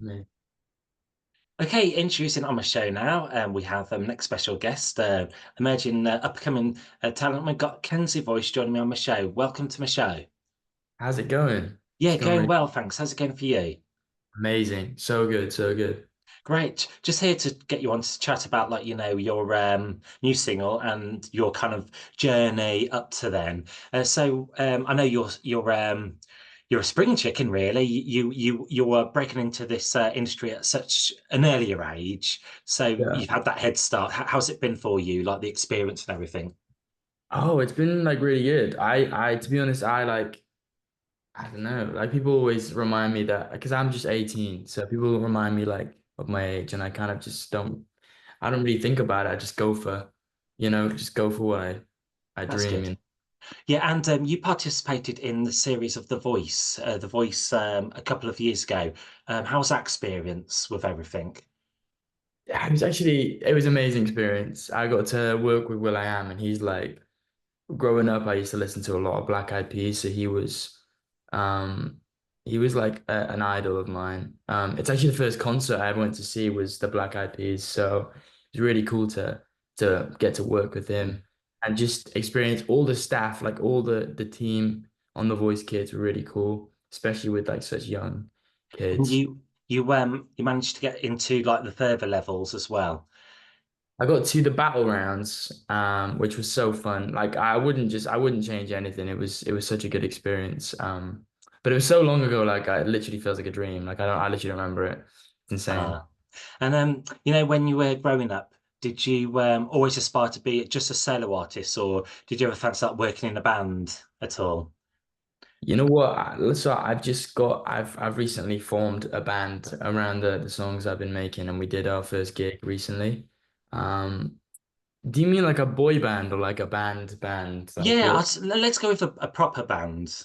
Me. Okay, introducing on my show now, we have next special guest, emerging upcoming talent. We've got Kenzie Voice joining me on my show. Welcome to my show. How's it going? It's Yeah, going going really well, thanks. How's it going for you? amazing. So good, so good. Great. Just here to get you on to chat about your new single and your kind of journey up to then. I know you're a spring chicken really. You were breaking into this industry at such an earlier age. So Yeah. you've had that head start. How's it been for you, like the experience and everything? Oh, it's been like really good. To be honest, I don't know. Like people always remind me that because I'm just 18, so people remind me like of my age, and I kind of just I don't really think about it. I just go for, just go for what I That's dream good. in. Yeah, and you participated in the series of The Voice a couple of years ago. How was that experience with everything? Yeah, it was an amazing experience. I got to work with will.i.am, and he's like growing up, I used to listen to a lot of Black Eyed Peas, so um, he was like an idol of mine. It's actually the first concert I ever went to see was the Black Eyed Peas, so it was really cool to get to work with him and just experience all the staff, like all the team on The Voice Kids were really cool, especially with like such young And kids. you managed to get into like the further levels as well. I got to the battle rounds, which was so fun. Like I wouldn't change anything. It was such a good experience. But it was so long ago, like it literally feels like a dream. I literally don't remember it. It's insane. Uh, and when you were growing up, did you always aspire to be just a solo artist, or did you ever fancy like working in a band at all? You know what? So I've recently formed a band around the songs I've been making, and we did our first gig recently. Um, do you mean like a boy band or like a band? Like Yeah, what? let's go with a proper band.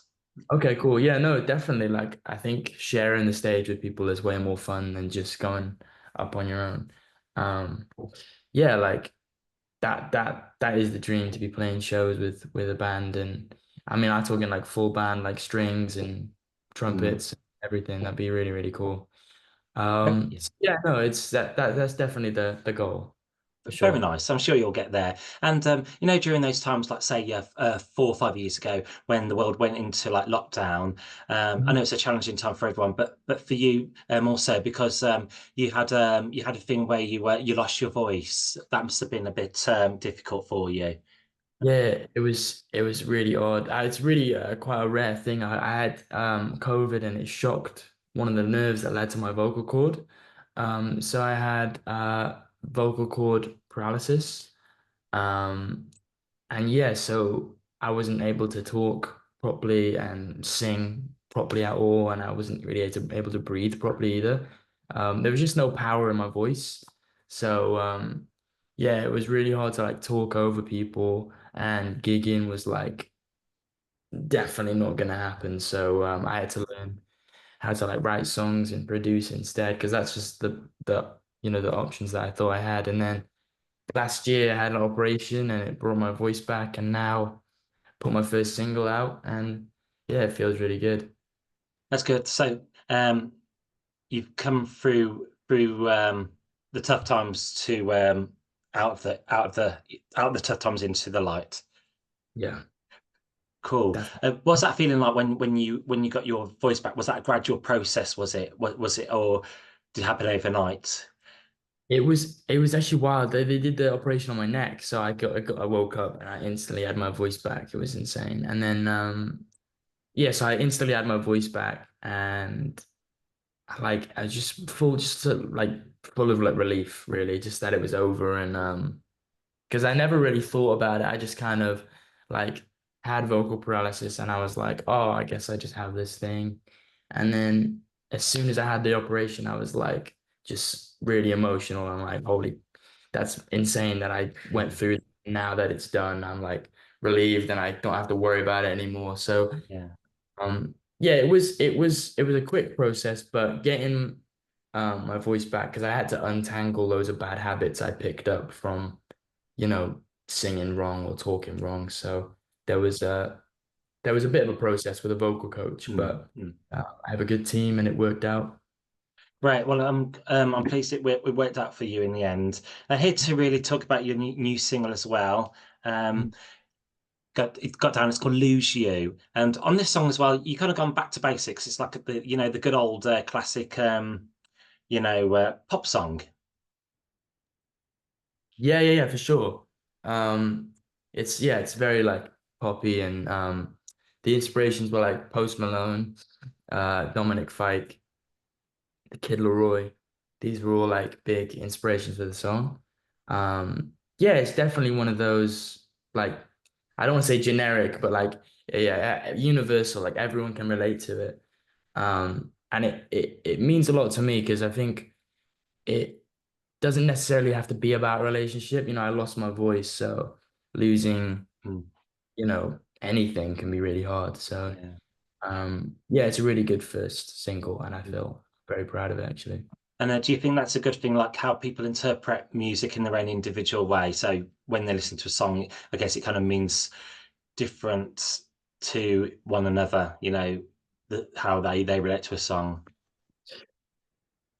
Okay, cool. Yeah, no, definitely. Like, I think sharing the stage with people is way more fun than just going up on your own. Um, yeah, like that is the dream to be playing shows with a band, and I mean, I'm talking like full band, like strings and Mm. trumpets, everything. That'd be really, really cool. Yeah. So yeah, no, it's that's definitely the goal for Very sure. nice. I'm sure you'll get there. And during those times, like say, 4 or 5 years ago, when the world went into like lockdown, I know it's a challenging time for everyone, but for you also because you had a thing where you lost your voice. That must have been a bit difficult for you. Yeah, it was really odd. It's really quite a rare thing. I had COVID and it shocked one of the nerves that led to my vocal cord. So I had vocal cord paralysis. Um, and yeah, so I wasn't able to talk properly and sing properly at all, and I wasn't really able to breathe properly either. There was just no power in my voice. So yeah, it was really hard to like talk over people, and gigging was like definitely not gonna happen. So I had to learn how to like write songs and produce instead, because that's just the options that I thought I had. And then last year I had an operation and it brought my voice back, and now put my first single out, and yeah, it feels really good. That's good. So you've come through the tough times to out of the tough times into the light. Yeah, Cool. definitely. What's that feeling like when you got your voice back? Was that a gradual process? Was it or did it happen overnight? It was actually wild. They did the operation on my neck, so I woke up and I instantly had my voice back. It was insane. And then yeah, so I instantly had my voice back, and I was just full of like relief, really, just that it was over. And because I never really thought about it. I just kind of like had vocal paralysis, and I was like, oh, I guess I just have this thing. And then as soon as I had the operation, I was like just really emotional. I'm like, holy, that's insane that I went through. Now that it's done, I'm like relieved and I don't have to worry about it anymore. So Yeah. yeah, it was a quick process, but getting my voice back, because I had to untangle loads of bad habits I picked up from singing wrong or talking wrong. So there was a there was a bit of a process with a vocal coach, Mm, but mm. I have a good team and it worked out. Right. Well, I'm pleased it worked out for you in the end. Here to really talk about your new single as well. Um, it got down. It's called "Lose You," and on this song as well, you kind of gone back to basics. It's like the good old classic pop song. Yeah, yeah, yeah, for sure. It's yeah, it's very like poppy and the inspirations were like Post Malone, Dominic Fike, the Kid Laroi. These were all like big inspirations for the song. Yeah, it's definitely one of those like I don't want to say generic, but like yeah, universal. Like everyone can relate to it. And it means a lot to me because I think it doesn't necessarily have to be about a relationship. You know, I lost my voice, so losing, Mm, anything can be really hard. So, yeah. yeah, it's a really good first single, and I Mm. feel very proud of it actually. And do you think that's a good thing, like how people interpret music in their own individual way? So when they listen to a song, I guess it kind of means different to one another, how they relate to a song.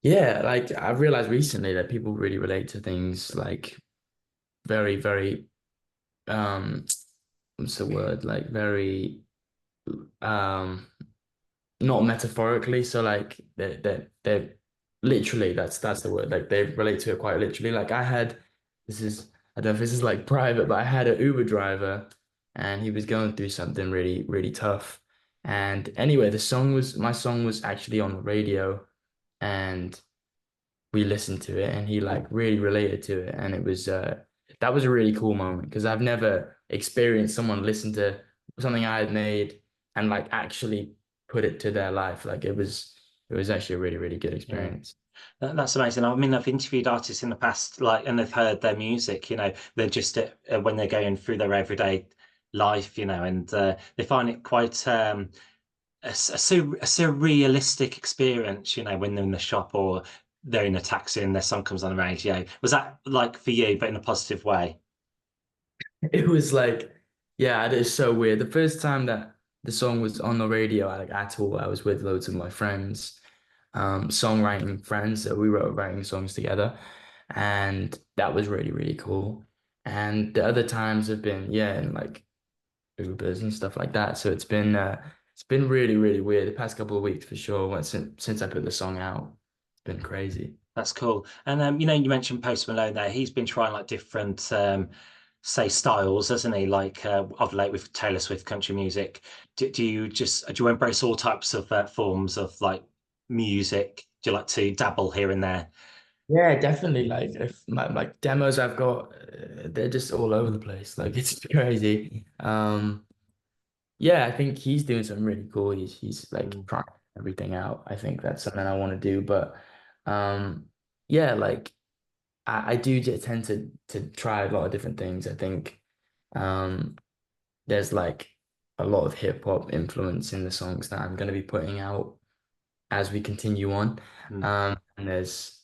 Yeah, like I've realized recently that people really relate to things like very, very, um, what's the word? Like very, um, not metaphorically. So like they're literally that's the word. Like they relate to it quite literally. Like I had this is I don't know if this is like private, but I had an Uber driver and he was going through something really, really tough. And anyway, my song was actually on the radio and we listened to it and he like really related to it. And it was that was a really cool moment because I've never experienced someone listen to something I had made and like actually put it to their life. Like it was actually a really, really good Yeah. experience. That's amazing. I mean, I've interviewed artists in the past, like, and they've heard their music, they're just when they're going through their everyday life, and they find it quite a surrealistic experience, when they're in the shop or they're in a taxi and their song comes on the radio. Was that like for you, but in a positive way? It was like, yeah, it is so weird. The first time that the song was on the radio, like at all, I was with loads of my friends, songwriting friends. So we wrote writing songs together, and that was really, really cool. And the other times have been, yeah, in like Ubers and stuff like that. So it's been really, really weird the past couple of weeks for sure. Since I put the song out, it's been crazy. That's cool. And you mentioned Post Malone there. He's been trying like different say styles, hasn't he? Like of late with Taylor Swift country music. Do you embrace all types of forms of like music? Do you like to dabble here and there? Yeah, definitely. Like if my like demos I've got, they're just all over the place. Like it's crazy. Yeah, I think he's doing something really cool. He's like Mm, trying everything out. I think that's something I want to do. But um, yeah, like I do tend to try a lot of different things. I think um, there's like a lot of hip hop influence in the songs that I'm going to be putting out as we continue on. mm. And there's,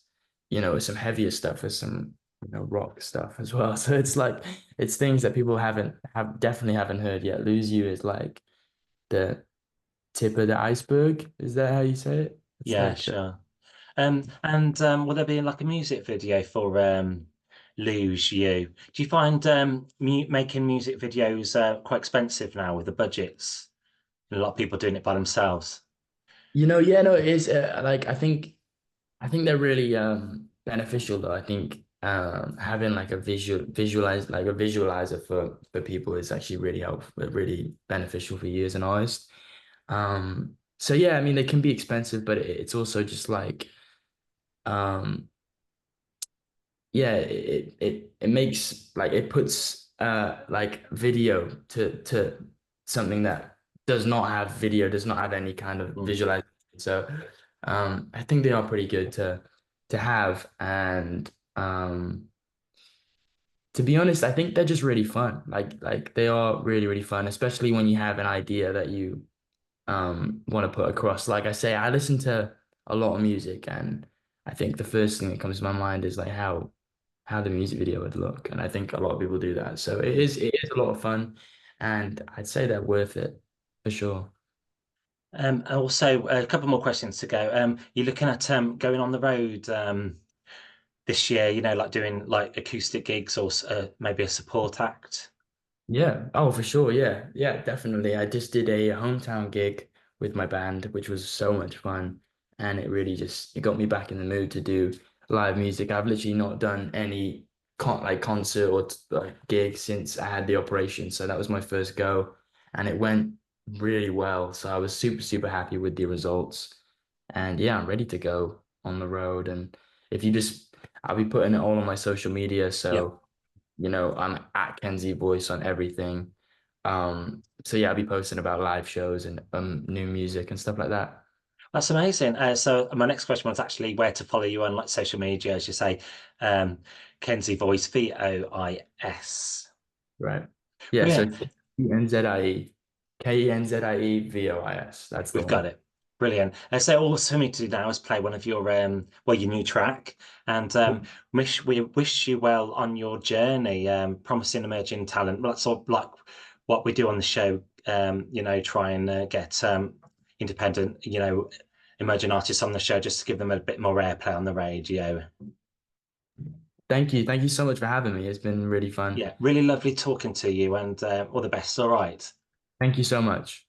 some heavier stuff, there's some, rock stuff as well. So it's like it's things that people definitely haven't heard yet. Lose You is like the tip of the iceberg. Is that how you say it? It's Yeah, like sure. And will there be like a music video for Lose You? Do you find mu making music videos quite expensive now with the budgets? And a lot of people doing it by themselves. yeah, no, it is like I think they're really beneficial though. I think having like a visualizer for people is actually really helpful, really beneficial for you as an artist. So yeah, I mean they can be expensive, but it's also just like um yeah, it makes like it puts like video to something that does not have any kind of Mm. visualization. So I think they are pretty good to have and to be honest, I think they're just really fun. Like they are really, really fun, especially when you have an idea that you want to put across. Like I say, I listen to a lot of music and I think the first thing that comes to my mind is like how the music video would look. And I think a lot of people do that. So it is a lot of fun and I'd say they're worth it for sure. Also, a couple more questions to go. You're looking at going on the road this year, like doing like acoustic gigs or maybe a support act. Yeah. Oh, for sure. Yeah. Yeah, definitely. I just did a hometown gig with my band, which was so much fun. And it really just it got me back in the mood to do live music. I've literally not done any concert or like gig since I had the operation. So that was my first go. And it went really well. So I was super, super happy with the results. And yeah, I'm ready to go on the road. And if you just I'll be putting it all on my social media. Yep. So I'm at Kenzie Voice on everything. So yeah, I'll be posting about live shows and new music and stuff like that. That's amazing. So my next question was actually where to follow you on like social media, as you say, um, Kenzie Voice, VOIS. Right. Yeah, so Brilliant. Kenzie, KENZIE VOIS. That's the We've got one. it. Brilliant. So all for me to do now is play one of your well, your new track, and we wish you well on your journey, promising emerging talent. Well, that's sort of like what we do on the show. Try and get independent, emerging artists on the show just to give them a bit more airplay on the radio. Thank you. Thank you so much for having me. It's been really fun. Yeah, really lovely talking to you, and all the best. All right. Thank you so much.